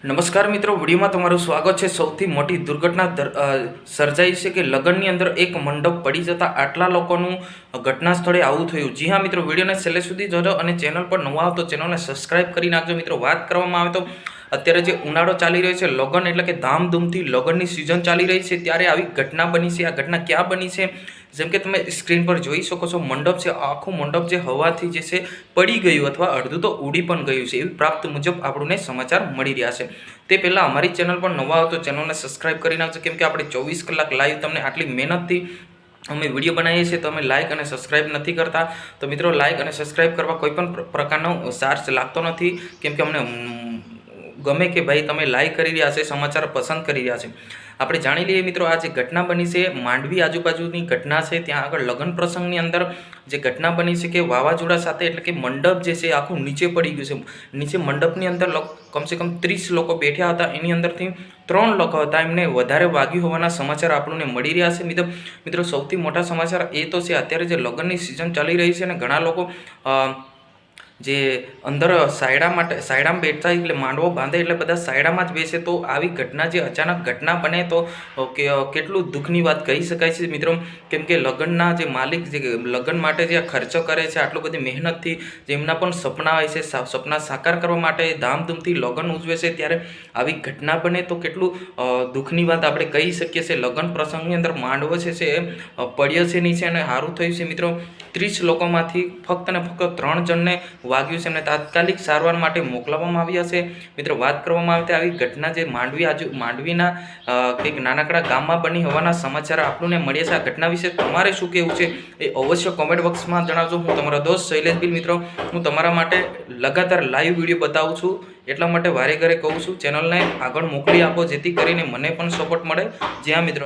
નમસ્કાર મિત્રો, વિડીયોમાં તમારું સ્વાગત છે। સૌથી મોટી દુર્ઘટના સર્જાઈ છે કે લગ્નની અંદર એક મંડપ પડી જતા આટલા લોકોનું ઘટના સ્થળે આવું થયું। જી હા મિત્રો, વિડીયોને છેલ્લે સુધી જોજો અને ચેનલ પર નવા આવો તો ચેનલને સબસ્ક્રાઇબ કરી નાખજો। મિત્રો, વાત કરવામાં આવે તો અત્યારે જે ઉનાળો ચાલી રહ્યો છે, લગ્ન એટલે કે ધામધૂમથી લગ્નની સિઝન ચાલી રહી છે, ત્યારે આવી ઘટના બની છે। આ ઘટના ક્યાં બની છે? જેમ કે તમે સ્ક્રીન પર જોઈ શકો છો, મંડપ છે, આખું મંડપ જે હવાથી જે છે પડી ગયું અથવા અડધું તો ઉડી પણ ગયું છે, એવી પ્રાપ્ત મુજબ આપણને સમાચાર મળી રહ્યા છે। તે પહેલાં અમારી ચેનલ પર નવા આવો તો ચેનલને સબસ્ક્રાઇબ કરી નાખજો, કેમ કે આપણે 24 કલાક લાઈવ તમને આટલી મહેનતથી અમે વિડીયો બનાવીએ છીએ, તો અમે લાઇક અને સબસ્ક્રાઇબ નથી કરતા। તો મિત્રો, લાઇક અને સબસ્ક્રાઇબ કરવા કોઈ પણ પ્રકારનો ચાર્જ લાગતો નથી, કેમ કે અમને ગમે કે ભાઈ તમે લાઈક કરી રહ્યા છે, સમાચાર પસંદ કરી રહ્યા છે। આપણે જાણી લઈએ મિત્રો, આ જે ઘટના બની છે માંડવી આજુબાજુની ઘટના છે। ત્યાં આગળ લગ્ન પ્રસંગની અંદર જે ઘટના બની છે કે વાવાઝોડા સાથે એટલે કે મંડપ જે છે આખું નીચે પડી ગયું છે। નીચે મંડપની અંદર કમસે કમ 30 લોકો બેઠ્યા હતા, એની અંદરથી 3 લોકો હતા, એમને વધારે વાગ્યું હોવાના સમાચાર આપણને મળી રહ્યા છે। મિત્રો, સૌથી મોટા સમાચાર એ તો છે, અત્યારે જે લગ્નની સિઝન ચાલી રહી છે અને ઘણા લોકો જે અંદર સાયડામાં બેઠતા એટલે માંડવો બાંધે એટલે બધા સાયડામાં જ બેસે, તો આવી ઘટના જે અચાનક ઘટના બને તો કેટલું દુઃખની વાત કહી શકાય છે મિત્રો, કેમ કે લગ્નના જે માલિક જે લગ્ન માટે જે ખર્ચો કરે છે આટલું બધી મહેનતથી, જેમના પણ સપના હોય છે, સપના સાકાર કરવા માટે ધામધૂમથી લગ્ન ઉજવે છે, ત્યારે આવી ઘટના બને તો કેટલું દુઃખની વાત આપણે કહી શકીએ છીએ। લગ્ન પ્રસંગની અંદર માંડવો છે પડ્યો છે નીચે અને સારું થયું છે મિત્રો। 30 લોકોમાંથી ફક્ત ને ફક્ત 3 જણને વાગ્યું છે અને તાત્કાલિક સારવાર માટે મોકલવામાં આવ્યા છે। મિત્રો, વાત કરવામાં આવે તો આવી ઘટના જે માંડવીના કંઈક નાનકડા ગામમાં બની હોવાના સમાચાર આપણને મળ્યા છે। આ ઘટના વિશે તમારે શું કહેવું છે એ અવશ્ય કોમેન્ટ બોક્સમાં જણાવજો। હું તમારો દોસ્ત શૈલેષ ભીલ મિત્રો, હું તમારા માટે લગાતાર લાઈવ વિડીયો બતાવું છું, એટલા માટે વારે ઘરે કહું છું ચેનલને આગળ મોકલી આપો, જેથી કરીને મને પણ સપોર્ટ મળે। જ્યાં મિત્રો